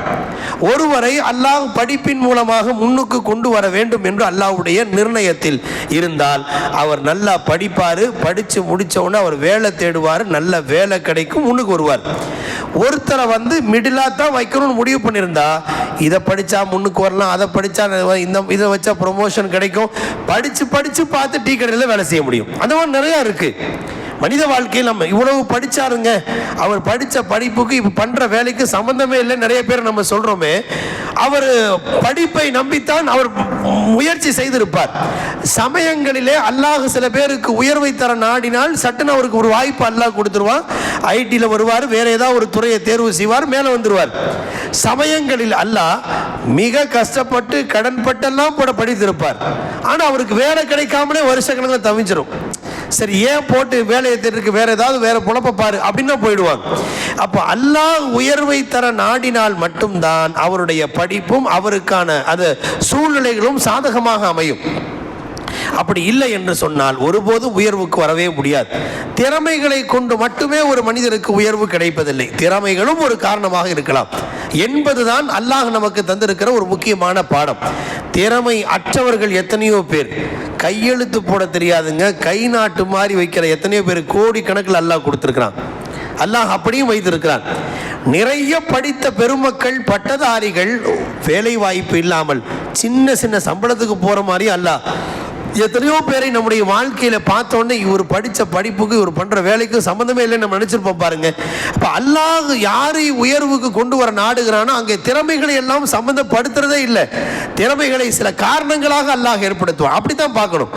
ஒருவரை அல்லாஹ் படிப்பின் மூலமாக முன்னுக்கு கொண்டு வர வேண்டும் என்று அல்லாஹ்வுடைய நிர்ணயத்தில் இருந்தால் அவர் நல்லா படிப்பார், படித்து முடித்தவுடனே அவர் வேலை தேடுவார், நல்ல வேலை கிடைக்கும், முன்னுக்கு வருவார். ஒருத்தரை மிடிலாக தான் வைக்கணும்னு முடிவு பண்ணியிருந்தா இதை படித்தா முன்னுக்கு வரலாம், அதை படித்தா இதை வச்சா ப்ரொமோஷன் கிடைக்கும், படித்து பார்த்து டீ கடையில் வேலை செய்ய முடியும். அந்த மாதிரி நிறையா இருக்குது. மனித வாழ்க்கையில் நம்ம இவ்வளவு படிச்சாருங்க, அவர் படித்த படிப்புக்கு இப்போ பண்ணுற வேலைக்கு சம்மந்தமே இல்லை நிறைய பேர் நம்ம சொல்கிறோமே. அவர் படிப்பை நம்பித்தான் அவர் முயற்சி செய்திருப்பார். சமயங்களிலே அல்லாஹ் சில பேருக்கு உயர்வை தர நாடினால் சட்டுன்னு அவருக்கு ஒரு வாய்ப்பு அல்லாஹ் கொடுத்துருவான். ஐடியில் வருவார், வேற ஏதாவது ஒரு துறையை தேர்வு செய்வார், மேலே வந்துடுவார். சமயங்களில் அல்லாஹ் மிக கஷ்டப்பட்டு கடன்பட்டெல்லாம் போட படித்திருப்பார். ஆனால் அவருக்கு வேலை கிடைக்காமலே வருஷக்கணக்கில் தவிச்சிடும். சரி, ஏன் போட்டு வேலையை தேர்க்கு, வேற ஏதாவது வேற பொழப்ப பாரு அப்படின்னா போயிடுவாங்க. அப்போ அல்லாஹ் உயர்வை தர நாடினால் மட்டும்தான் அவருடைய படிப்பும் அவருக்கான அது சூழ்நிலைகளும் சாதகமாக அமையும். அப்படி இல்லை என்று சொன்னால் ஒருபோதும் உயர்வுக்கு வரவே முடியாது. திறமைகளை கொண்டு மட்டுமே ஒரு மனிதருக்கு உயர்வு கிடைப்பதில்லை, திறமைகளும் ஒரு காரணமாக இருக்கலாம் என்பதுதான் அல்லாஹ் நமக்கு தந்திருக்கிற ஒரு முக்கியமான பாடம். திறமை அற்றவர்கள் எத்தனையோ பேர், கையெழுத்து போட தெரியாதுங்க, கை நாட்டு மாதிரி வைக்கிற எத்தனையோ பேர் கோடிக்கணக்கில் அல்லாஹ் கொடுத்திருக்கிறான். அல்லாஹ் அப்படியும் வைத்திருக்கிறான். நிறைய படித்த பெருமக்கள், பட்டதாரிகள் வேலை வாய்ப்பு இல்லாமல் சின்ன சின்ன சம்பளத்துக்கு போற மாதிரி அல்லாஹ் எத்தனையோ பேரை நம்முடைய வாழ்க்கையில பார்த்தோன்னே இவர் படித்த படிப்புக்கு இவர் பண்ற வேலைக்கு சம்பந்தமே இல்லைன்னு நம்ம நினைச்சிருப்போம் பாருங்க. அப்ப அல்லாஹ் யாரை உயர்வுக்கு கொண்டு வர நாடுகிறானோ அங்கே திறமைகளை எல்லாம் சம்பந்தப்படுத்துறதே இல்லை. திறமைகளை சில காரணங்களாக அல்லாஹ் ஏற்படுத்துவான். அப்படித்தான் பார்க்கணும்.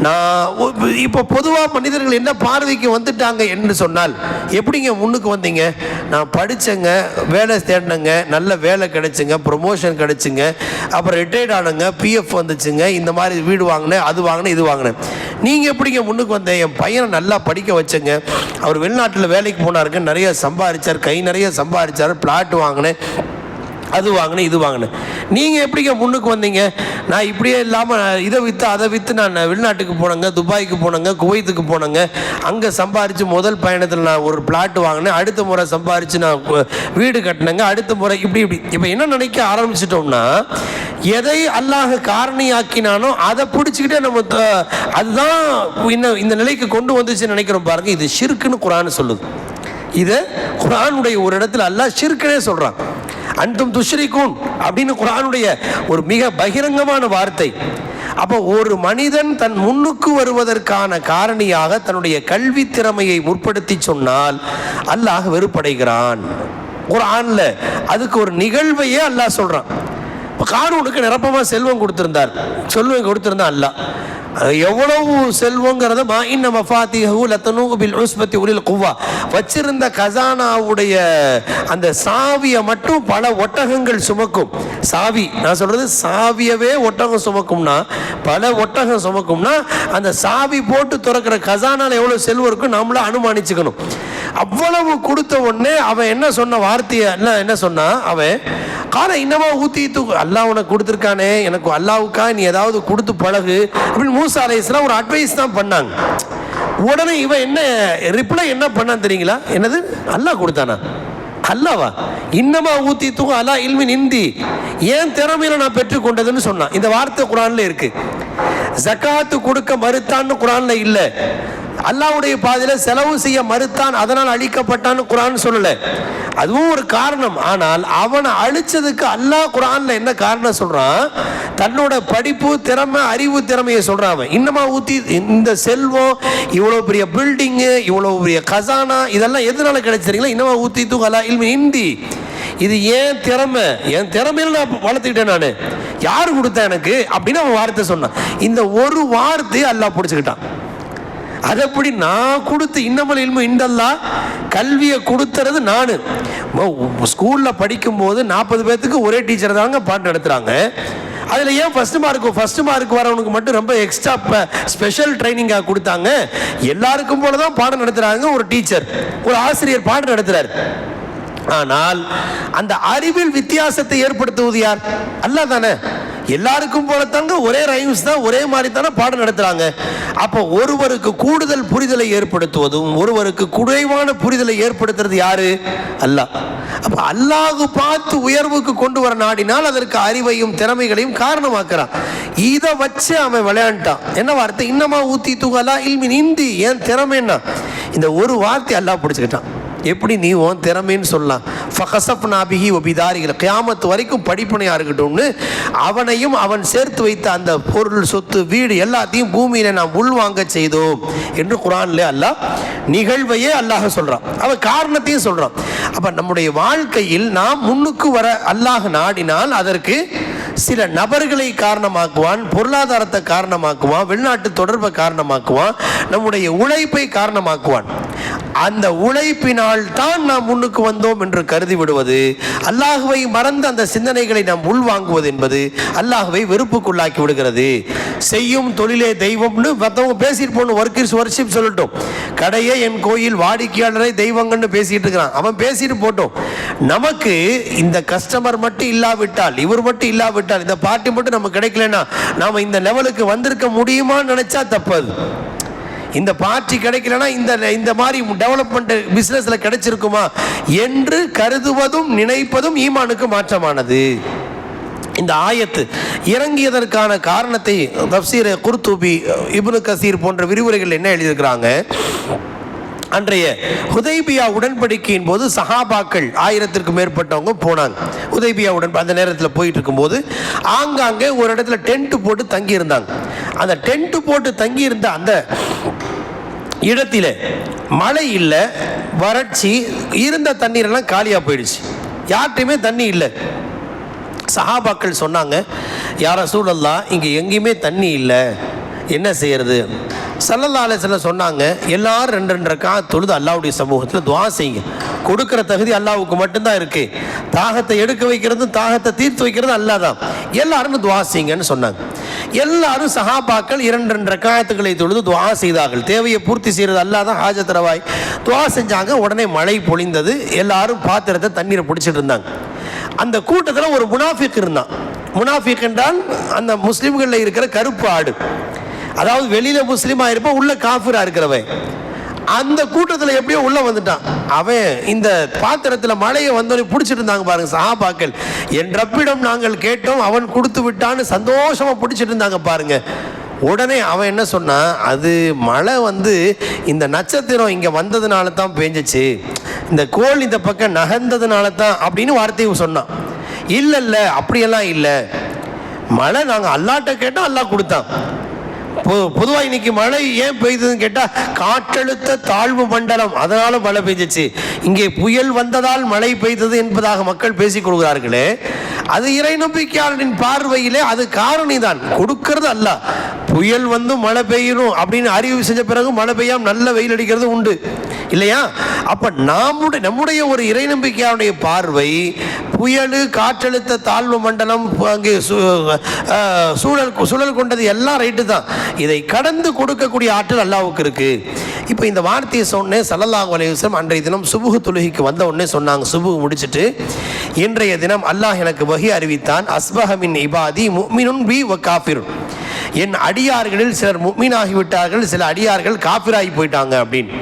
நான் இப்போ பொதுவாக மனிதர்கள் என்ன பார்வைக்கு வந்துட்டாங்க என்று சொன்னால், எப்படிங்க முன்னுக்கு வந்தீங்க? நான் படித்தேங்க, வேலை தேடினேங்க, நல்ல வேலை கிடைச்சுங்க, ப்ரொமோஷன் கிடைச்சுங்க, அப்புறம் ரிட்டையர்ட் ஆனங்க, பிஎஃப் வந்துச்சுங்க, இந்த மாதிரி வீடு வாங்கினேன், அது வாங்கினேன், இது வாங்கினேன். நீங்கள் எப்படிங்க முன்னுக்கு வந்தேன்? என் பையனை நல்லா படிக்க வச்சேங்க, அவர் வெளிநாட்டில் வேலைக்கு போனாருங்க, நிறைய சம்பாதிச்சார், கை நிறைய சம்பாதிச்சார், பிளாட் வாங்கினேன், அது வாங்கினேன், இது வாங்கினேன். நீங்கள் எப்படிங்க முன்னுக்கு வந்தீங்க? நான் இப்படியே இல்லாமல் இதை விற்று அதை விற்று நான் வெளிநாட்டுக்கு போனேங்க, துபாய்க்கு போனேங்க, குவைத்துக்கு போனேங்க, அங்கே சம்பாரித்து முதல் பயணத்தில் நான் ஒரு பிளாட் வாங்கினேன், அடுத்த முறை சம்பாரித்து நான் வீடு கட்டினேங்க, அடுத்த முறை இப்படி இப்படி. இப்போ என்ன நினைக்க ஆரம்பிச்சிட்டோம்னா, எதை அல்லாஹ் காரணியாக்கினானோ அதை பிடிச்சிக்கிட்டே நம்ம அதுதான் இந்த நிலைக்கு கொண்டு வந்துச்சுன்னு நினைக்கிறோம் பாருங்க. இது ஷிர்க்குன்னு குர்ஆன் சொல்லுது. இதை குர்ஆனுடைய ஒரு இடத்துல அல்லாஹ் ஷிர்க்குனே சொல்கிறான். அன்தும் துஷ்ரிகூன் அப்படின்னு குர்ஆனுடைய ஒரு மிக பகிரங்கமான வார்த்தை. அப்போ ஒரு மனிதன் தன் முன்னுக்கு வருவதற்கான காரணியாக தன்னுடைய கல்வி திறமையை முற்படுத்தி சொன்னால் அல்லாஹ் வெறுப்படைகிறான். குர்ஆன்ல அதுக்கு ஒரு நிகழ்வையே அல்லாஹ் சொல்றான். இப்போ காரூனுக்கு நிரப்பமாக செல்வம் கொடுத்திருந்தார், அல்லாஹ் எவ்வளவு செல்வங்கிறத மா இன்ன மஃபாத்திஹு லதனூ பில் உஸ்பத்தி உலில் குவ்வா, வச்சிருந்த கசானாவுடைய அந்த சாவியை மட்டும் பல ஒட்டகங்கள் சுமக்கும். சாவி, நான் சொல்றது சாவியவே ஒட்டகம் சுமக்கும்னா, பல ஒட்டகம் சுமக்கும்னா அந்த சாவி போட்டு திறக்கிற கசானால எவ்வளவு செல்வம் இருக்கும் நம்மள அனுமானிச்சுக்கணும். அவ்வளவு கொடுத்த உடனே அவன் என்ன சொன்ன வார்த்தையை என்ன சொன்னா, அவன் கால இன்னமா ஊத்தி அல்லாஹ் உனக்கு கொடுத்துருக்கானே, எனக்கு அல்லாவுக்கா நீ ஏதாவது கொடுத்து பழகு அப்படின்னு மூசா அலைஹிஸ்ஸலாம் ஒரு அட்வைஸ் தான் பண்ணாங்க. உடனே இவன் என்ன ரிப்ளை என்ன பண்ணான்னு தெரியுங்களா? என்னது, அல்லாஹ் கொடுத்தானா? அல்லாவா? இன்னமா ஊத்தி தூங்க அல்லா இல்மின் இந்தி, ஏன் திறமையில நான் பெற்றுக்கொண்டதுன்னு சொன்னான். இந்த வார்த்தை குரான்ல இருக்கு. ஜகாத்து கொடுக்க மறுத்தான்னு குரான்ல இல்ல. அல்லாஹ்வுடைய பாதையில செலவு செய்ய மறுத்தான், அதனால் அழிக்கப்பட்டான்னு குரான் சொல்லல. அதுவும் ஒரு காரணம். ஆனால் அவனை அழிச்சதுக்கு அல்லாஹ் குரான்ல என்ன காரணம் சொல்றான்? தன்னோட படிப்பு திறமை, அறிவு திறமையை சொல்றான். அவன் இன்னமா ஊத்தி இந்த செல்வம், இவ்வளவு பெரிய பில்டிங்கு, இவ்வளவு பெரிய கசானா, இதெல்லாம் எதனால கிடைச்சிருங்களா? இன்னமா ஊத்தி தூக்கலா இல்மி இந்தி, இது ஏன் திறமை, என் திறமையில நான் வளர்த்துக்கிட்டேன், நான் யாரு கொடுத்தேன் எனக்கு அப்படின்னு அவன் வார்த்தை சொன்னான். இந்த ஒரு வார்த்தையை அல்லாஹ் பிடிச்சுக்கிட்டான். அது எப்படி? நான் கொடுத்து இன்னமல் இல்மு இந்தல்லா, கல்வியை கொடுத்துறது நான். ஸ்கூலில் படிக்கும்போது 40 பேர்த்துக்கு ஒரே டீச்சர் தாங்க பாடம் நடத்துகிறாங்க. அதில் ஏன் ஃபர்ஸ்ட் மார்க் வரவனுக்கு மட்டும் ரொம்ப எக்ஸ்ட்ரா ஸ்பெஷல் ட்ரைனிங்காக கொடுத்தாங்க? எல்லாருக்கும் போல தான் பாடம் நடத்துகிறாங்க. ஒரு டீச்சர், ஒரு ஆசிரியர் பாடம் நடத்துகிறார். ஆனால் அந்த அறிவில் வித்தியாசத்தை ஏற்படுத்துவது யார்? அல்லாஹ் தானே. எல்லாருக்கும் போலத்தாங்க ஒரே ரைம்ஸ் தான், ஒரே மாதிரி தானே பாடம் நடத்துறாங்க. அப்போ ஒருவருக்கு கூடுதல் புரிதலை ஏற்படுத்துவதும் ஒருவருக்கு குறைவான புரிதலை ஏற்படுத்துறது யாரு? அல்லாஹ். அப்ப அல்லாஹ் பார்த்து உயர்வுக்கு கொண்டு வர நாடினால் அதற்கு அறிவையும் திறமைகளையும் காரணமாக்குறான். இதை வச்சு அவன் விளையாண்டான். என்ன வார்த்தை? இன்னமா ஊத்தி தூகலா இல்மின் இந்தி, ஏன் திறமைன்னா இந்த ஒரு வார்த்தை அல்லாஹ் பிடிச்சுக்கிட்டான். எப்படி நீ உன் திறமைன்னு சொல்லலாம்? ஃபகஸப்னா பிஹி வபிதாரிகள், கியாமத் வரைக்கும் படிப்பனையாக இருக்கட்டும்னு அவனையும் அவன் சேர்த்து வைத்த அந்த பொருள், சொத்து, வீடு எல்லாத்தையும் பூமியில நாம் உள்வாங்க செய்தோம் என்று குரான்ல அல்லாஹ் நிகழ்வையே அல்லாஹ் சொல்றான். அவன் காரணத்தையும் சொல்றான். அப்ப நம்முடைய வாழ்க்கையில் நாம் முன்னுக்கு வர அல்லாஹ் நாடினால் அதற்கு சில நபர்களை காரணமாக்குவான், பொருளாதாரத்தை காரணமாக்குவான், வெளிநாட்டு தொடர்பை காரணமாக்குவான், நம்முடைய உழைப்பை காரணமாக்குவான். அந்த உழைப்பினால் தான் நாம் முன்னுக்கு வந்தோம் என்று கருதி விடுவது, அல்லாஹுவை மறந்து அந்த சிந்தனைகளை நாம் உள்வாங்குவது என்பது அல்லாஹுவை வெறுப்புக்குள்ளாக்கி விடுகிறது. செய்யும் தொழிலே தெய்வம்னு மற்றவங்க பேசிட்டு போகணும். ஒர்க்கர்ஸ் வர்ஷிப் சொல்லட்டும், கடையே என் கோயில், வாடிக்கையாளரை தெய்வங்கன்னு பேசிட்டு இருக்கிறான். அவன் பேசிட்டு போட்டோம். நமக்கு இந்த கஸ்டமர் மட்டும் இல்லாவிட்டால், இவர் மட்டும் இல்லாவிட்டால், இந்த பார்ட்டி மட்டும் நமக்கு கிடைக்கலன்னா நாம இந்த லெவலுக்கு வந்திருக்க முடியுமான்னு நினைச்சா தப்பது. இந்த பார்ட்டி கிடைக்கலன்னா இந்த மாதிரி டெவலப்மெண்ட் பிசினஸ்ல கிடைச்சிருக்குமா என்று கருதுவதும் நினைப்பதும் ஈமானுக்கு மாற்றமானது. இந்த ஆயத்து இறங்கியதற்கான காரணத்தை தப்சீர் குர்துபி, இப்னு கசீர் போன்ற விரிவுரைகள் என்ன எழுதியிருக்கிறாங்க? அன்றைய ஹுதைபியா உடன்படிக்கையின் போது சஹாபாக்கள் 1000க்கும் மேற்பட்டவங்க போனாங்க. ஹுதைபியா அந்த நேரத்தில் போயிட்டு இருக்கும்போது ஆங்காங்கே ஒரு இடத்துல டென்ட் போட்டு தங்கி இருந்தாங்க. அந்த டென்ட் போட்டு தங்கி இருந்த அந்த இடத்துல மழை இல்லை, வறட்சி, இருந்த தண்ணீரெல்லாம் காலியாக போயிடுச்சு, யார்கிட்டையுமே தண்ணி இல்லை. சஹாபாக்கள் சொன்னாங்க, யா ரசூலல்லாஹ், இங்கே எங்கேயுமே தண்ணி இல்லை, என்ன செய்யறது? ஸல்லல்லாஹு அலைஹி வஸல்லம் சொன்னாங்க, எல்லாரும் 2 ரக்காத் தொழுது அல்லாஹ்வுடைய சமூகத்தில் துஆ செய்யுங்க. கொடுக்குற தகுதி அல்லாஹ்வுக்கு மட்டும்தான் இருக்கு. தாகத்தை எடுக்க வைக்கிறதும் தாகத்தை தீர்த்து வைக்கிறதும் அல்லாஹ் தான். எல்லாரும் துஆ செய்யுங்கன்னு சொன்னாங்க. எல்லாரும் சஹாபாக்கள் 2 ரக்காத்துகளை தொழுது துஆ செய்தார்கள். தேவையை பூர்த்தி செய்கிறது அல்லாஹ் தான். ஹாஜத் ரவாய் துஆ செஞ்சாங்க. உடனே மழை பொழிந்தது. எல்லாரும் பாத்திரத்தை தண்ணீரை பிடிச்சிட்டு இருந்தாங்க. அந்த கூட்டத்தில் ஒரு முனாஃபிக் இருந்தான். முனாஃபிக் என்றால் அந்த முஸ்லிம்களில் இருக்கிற கருப்பு ஆடு, அதாவது வெளியில முஸ்லீமா இருப்பான், உள்ள காஃபிரா இருக்கிறவன். அந்த கூட்டத்தில் எப்படியோ உள்ள வந்துட்டான். அவன் இந்த பாத்திரத்தில் மழையை வந்தோடனே பிடிச்சிட்டு இருந்தாங்க பாருங்க சஹாபாக்கள். என் ரப்பிடம் நாங்கள் கேட்டோம், அவன் கொடுத்து விட்டான்னு சந்தோஷமா பிடிச்சிட்டு இருந்தாங்க பாருங்க. உடனே அவன் என்ன சொன்னான், அது மழை இந்த நட்சத்திரம் இங்கே வந்ததுனால தான் பெஞ்சிச்சு, இந்த கோள் இந்த பக்கம் நகர்ந்ததுனால தான் அப்படின்னு வார்த்தையை சொன்னான். இல்லை அப்படியெல்லாம் இல்லை, மழை நாங்கள் அல்லாட்ட கேட்டோம், அல்லாஹ் கொடுத்தான். பொதுவாக இன்னைக்கு மழை ஏன் பெய்யுதுன்னு கேட்டால் காற்றழுத்த தாழ்வு மண்டலம், அதனால மழை பெய்ஞ்சிச்சு, இங்கே புயல் வந்ததால் மழை பெய்தது என்பதாக மக்கள் பேசிக் கொள்கிறார்களே, அது இறை நம்பிக்கையாளரின் பார்வையிலே அது காரணிதான். கொடுக்கிறது அல்லாஹ், புயல் வந்து மழை பெய்யணும் அப்படின்னு அறிவு செஞ்ச பிறகு மழை பெய்யாம நல்ல வெயில் அடிக்கிறது உண்டு இல்லையா? அப்ப நம்முடைய ஒரு இறை நம்பிக்கையாவுடைய பார்வை புயல், காற்றழுத்த தாழ்வு மண்டலம், அங்கே சூழல் கொண்டது எல்லாம் ரைட்டு தான். இதை கடந்து கொடுக்கக்கூடிய ஆற்றல் அல்லாஹ்வுக்கு இருக்கு. இப்போ இந்த வார்த்தையை சொன்னேன். ஸல்லல்லாஹு அலைஹி வஸல்லம் அன்றைய தினம் சுபுஹ் தொழுகைக்கு வந்த உடனே சொன்னாங்க. சுபுஹ் முடிச்சுட்டு, இன்றைய தினம் அல்லாஹ் எனக்கு வஹி அறிவித்தான், அஸ்பஹ மின் இபாதி முஃமினுன் பி வ காஃபிருன். என் அடியார்களில் சிலர் முஃமினாகிவிட்டார்கள், சில அடியார்கள் காஃபிராகி போயிட்டாங்க அப்படின்னு.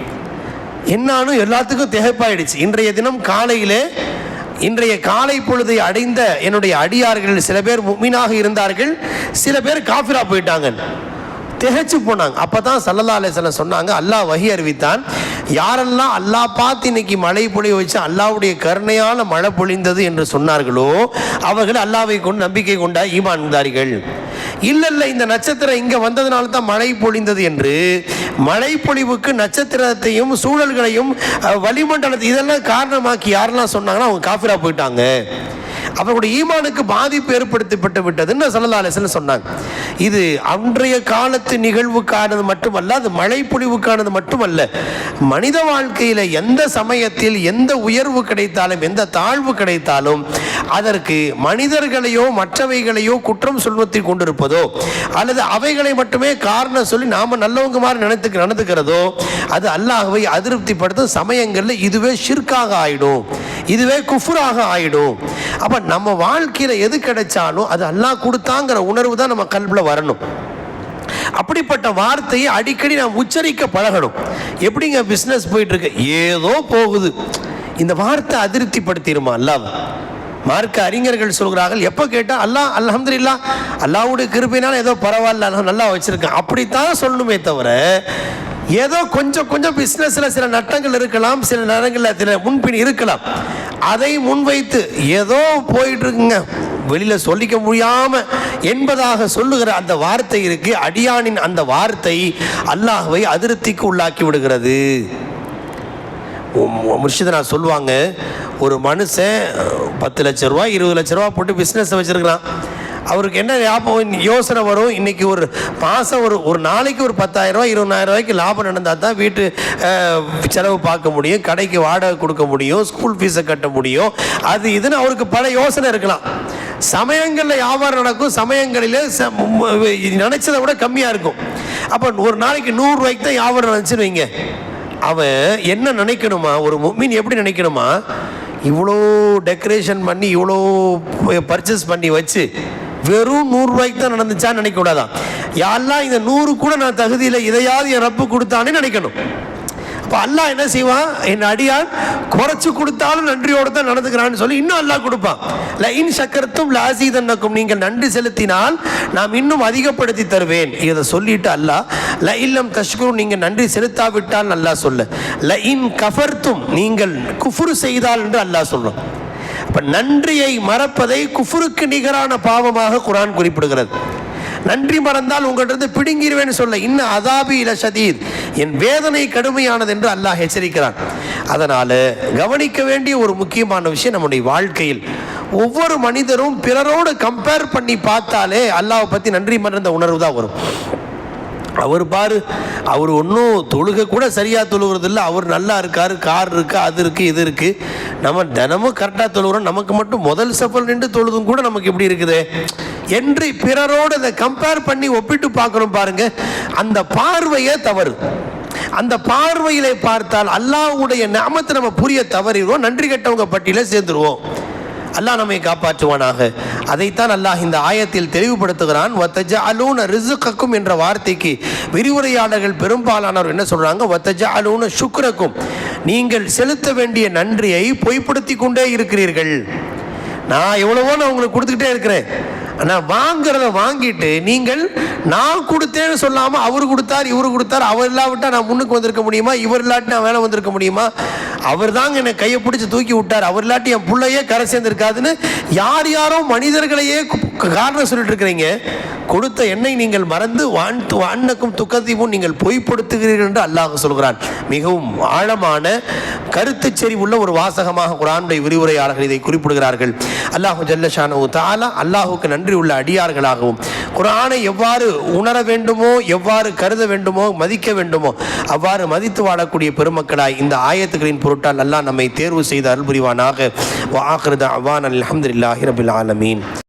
என்னாலும் எல்லாத்துக்கும் திகைப்பாயிடுச்சு. இன்றைய தினம் காலையிலே, இன்றைய காலை பொழுதை அடைந்த என்னுடைய அடியார்கள் சில பேர் முஃமினாக இருந்தார்கள், சில பேர் காஃபிரா போயிட்டாங்க. திகைச்சு போனாங்க. அப்பதான் ஸல்லல்லாஹு அலைஹி வஸல்லம் சொன்னாங்க, அல்லாஹ் வஹி அறிவித்தான், யாரெல்லாம் அல்லாஹ் பார்த்து இன்னைக்கு மழை பொழிய வச்சு அல்லாஹ்வுடைய கருணையான மழை பொழிந்தது என்று சொன்னார்களோ அவர்கள் அல்லாஹ்வை கொண்டு நம்பிக்கை கொண்ட ஈமான்தாரிகள். இல்ல இந்த நட்சத்திரம் இங்க வந்ததுனால தான் மழை பொழிந்தது என்று மழை பொழிவுக்கு நட்சத்திரத்தையும் சூழல்களையும் வளிமண்டலத்தை இதெல்லாம் காரணமாக்கி யாரெல்லாம் சொன்னாங்கன்னா அவங்க காஃபிரா போயிட்டாங்க, அவர்களுடைய ஈமானுக்கு பாதிப்பு ஏற்படுத்தப்பட்டு விட்டதுன்னு ஸல்லல்லாஹு அலைஹி வஸல்லம் சொன்னாங்க. இது அன்றைய காலத்து நிகழ்வுக்கானது மட்டுமல்ல, அது மழை பொழிவுக்கானது மட்டுமல்ல. மனித வாழ்க்கையில் எந்த சமயத்தில் எந்த உயர்வு கிடைத்தாலும் எந்த தாழ்வு கிடைத்தாலும் அதற்கு மனிதர்களையோ மற்றவைகளையோ குற்றம் சொல்வத்தை கொண்டிருப்பதோ அல்லது அவைகளை மட்டுமே காரணம் சொல்லி நாம நல்லவங்க மாதிரி நடந்துக்கிறதோ அது அல்லாஹ்வை அதிருப்திப்படுத்தும் சமயங்களில் இதுவே ஷிர்காக ஆயிடும், இதுவே குஃப்ராக ஆயிடும். அப்ப நம்ம வாழ்க்கையில எது கிடைச்சாலும் அது அல்லாஹ் கொடுத்தாங்கிற உணர்வு தான் நம்ம கல்வில வரணும். அப்படிப்பட்ட வார்த்தையை அடிக்கடி நாம் உச்சரிக்க பழகணும். எப்படிங்க பிசினஸ் போயிட்டு இருக்கு, ஏதோ போகுது, இந்த வார்த்தை அதிருப்திப்படுத்திடுமா அல்லாஹ்? மார்க்க அறிஞர்கள் சொல்கிறார்கள், எப்போ கேட்டால் அல்லாஹ் அல்ஹம்துலில்லாஹ் அல்லாஹ்வுடைய கிருபையினால ஏதோ பரவாயில்ல நல்லா வச்சிருக்கேன் அப்படித்தான் சொல்லணுமே தவிர, ஏதோ கொஞ்சம் பிஸ்னஸில் சில நட்டங்கள் இருக்கலாம், சில நேரங்களில் சில முன்பின் இருக்கலாம், அதை முன்வைத்து ஏதோ போயிட்டு இருக்குங்க வெளியில் சொல்லிக்க முடியாம என்பதாக சொல்லுகிற அந்த வார்த்தை இருக்கு. அடியானின் அந்த வார்த்தை அல்லாஹ்வை அதிருப்திக்கு உள்ளாக்கி விடுகிறது. முர்ஷிதனா சொல்லுவாங்க, ஒரு மனுஷன் 10 லட்ச ரூபா 20 லட்ச ரூபா போட்டு பிஸ்னஸ் வச்சிருக்கிறான். அவருக்கு என்ன லாபம் யோசனை வரும், இன்னைக்கு ஒரு மாதம் ஒரு நாளைக்கு ஒரு 10,000 ரூபா 20,000 ரூபாய்க்கு லாபம் நடந்தால் தான் வீட்டு செலவு பார்க்க முடியும், கடைக்கு வாடகை கொடுக்க முடியும், ஸ்கூல் ஃபீஸை கட்ட முடியும், அது இதுன்னு அவருக்கு பல யோசனை இருக்கலாம். சமயங்களில் வியாபாரம் நடக்கும், சமயங்களில் நினைச்சதை விட கம்மியாக இருக்கும். அப்போ ஒரு நாளைக்கு 100 ரூபாய்க்கு தான் வியாபாரம் நினச்சின்னு வைங்க. அவன் என்ன நினைக்கணுமா, ஒரு முஃமின் எப்படி நினைக்கணுமா, இவ்வளோ டெக்கரேஷன் பண்ணி இவ்வளோ பர்ச்சேஸ் பண்ணி வச்சு வெறும் 100 ரூபாய்க்கு தான் நடந்துச்சான்னு நினைக்க கூடாதான். யாரெல்லாம் இந்த 100 கூட நான் தகுதியில் இதையாவது என் ரப்பு கொடுத்தானே நினைக்கணும். அப்போ அல்லாஹ் என்ன செய்வான், என் அடியான் குறைச்சு கொடுத்தாலும் நன்றியோடு தான் நடந்துக்கிறான்னு சொல்லி இன்னும் அல்லாஹ் கொடுப்பான். லஇன் ஷக்கர்தும் லஅஸீதன்னக்கும், நீங்கள் நன்றி செலுத்தினால் நாம் இன்னும் அதிகப்படுத்தி தருவேன். இதை சொல்லிட்டு அல்லாஹ் லஇல்லம் தஷ்குரு, நீங்கள் நன்றி செலுத்தாவிட்டால் அல்லாஹ் சொல்ல, லஇன் கஃபர்தும், நீங்கள் குஃப்ரு செய்தால் என்று அல்லாஹ் சொல்லும். அப்ப நன்றியை மறப்பதை குஃப்ருக்கு நிகரான பாவமாக குர்ஆன் குறிப்பிடுகிறது. நன்றி மறந்தால் உங்கள்கிட்ட பிடுங்கிடுவேன்னு சொல்ல, இன்னும் அதாபி இல ஷதீத், என் வேதனை கடுமையானது என்று அல்லாஹ் எச்சரிக்கிறான். அதனால கவனிக்க வேண்டிய ஒரு முக்கியமான விஷயம், நம்முடைய வாழ்க்கையில் ஒவ்வொரு மனிதரும் பிறரோடு கம்பேர் பண்ணி பார்த்தாலே அல்லாஹ்வை பற்றி நன்றி மறந்த உணர்வு தான் வரும். அவர் பாரு, அவர் ஒன்றும் தொழுகை கூட சரியாக தொழுகிறதில்ல, அவர் நல்லா இருக்கார், கார் இருக்குது, அது இருக்குது, இது இருக்குது, நம்ம தினமும் கரெக்டாக தொழுகிறோம், நமக்கு மட்டும் முதல் சஃபல் நின்று தொழுதும் கூட நமக்கு எப்படி இருக்குது என்று பிறரோடு அதை கம்பேர் பண்ணி ஒப்பிட்டு பார்க்குறோம் பாருங்க. அந்த பார்வையே தவறு. அந்த பார்வையிலே பார்த்தால் அல்லாஹ்வுடைய நிஅமத்தை நம்ம புரிய தவறிடுவோம், நன்றி கெட்டவங்க பட்டியல சேர்ந்துருவோம். அல்லாஹ் நம்மை காப்பாற்றுவானாக. அதைத்தான் அல்லாஹ் இந்த ஆயத்தில் தெளிவுபடுத்துகிறான். வத்தஜஅலூன ரிஸ்கக்கும் என்ற வார்த்தைக்கு விரிவுரையாளர்கள் பெரும்பாலானவர் என்ன சொல்றாங்க, வத்தஜஅலூன ஷுக்ரக்கும், நீங்கள் செலுத்த வேண்டிய நன்றியை பொய்ப்படுத்தி கொண்டே இருக்கிறீர்கள். நான் எவ்வளவோ நான் உங்களுக்கு கொடுத்துக்கிட்டே இருக்கிறேன், ஆனால் வாங்கிறத வாங்கிட்டு நீங்கள் நான் கொடுத்தேன்னு சொல்லாமல் அவர் கொடுத்தார், இவர் கொடுத்தார், அவர் இல்லாவிட்டால் நான் முன்னுக்கு வந்திருக்க முடியுமா, இவர் இல்லாட்டி நான் வேலை வந்திருக்க முடியுமா, அவர் தாங்க என்னை கையை பிடிச்சி தூக்கி விட்டார், அவர் இல்லாட்டி என் பிள்ளையே கரை சேர்ந்திருக்காதுன்னு யாரோ மனிதர்களையே காரணம் சொல்லிட்டு இருக்கிறீங்க. கொடுத்த எண்ணெய் நீங்கள் மறந்து அன்னக்கும் துக்கத்தையும் நீங்கள் பொய்ப்படுத்துகிறீர்கள் என்று அல்லாஹ் சொல்கிறான். மிகவும் ஆழமான கருத்து செறிவுள்ள ஒரு வாசகமாக குர்ஆனுடைய விரிவுரையாளர்கள் இதை குறிப்பிடுகிறார்கள். அல்லாஹு ஜல்ல ஷானஹு தஆலா அல்லாஹுக்கு நன்றி உள்ள அடியார்களாகவும் குர்ஆனை எவ்வாறு உணர வேண்டுமோ, எவ்வாறு கருத வேண்டுமோ, மதிக்க வேண்டுமோ அவ்வாறு மதித்து வாழக்கூடிய பெருமக்களாய் இந்த ஆயத்துக்களின் பொருட்டால் அல்லாஹ் நம்மை தேர்வு செய்து அருள் புரிவானாக. வ ஆகிரு தஅவானா அல்ஹம்துலில்லாஹி ரப்பில் ஆலமீன்.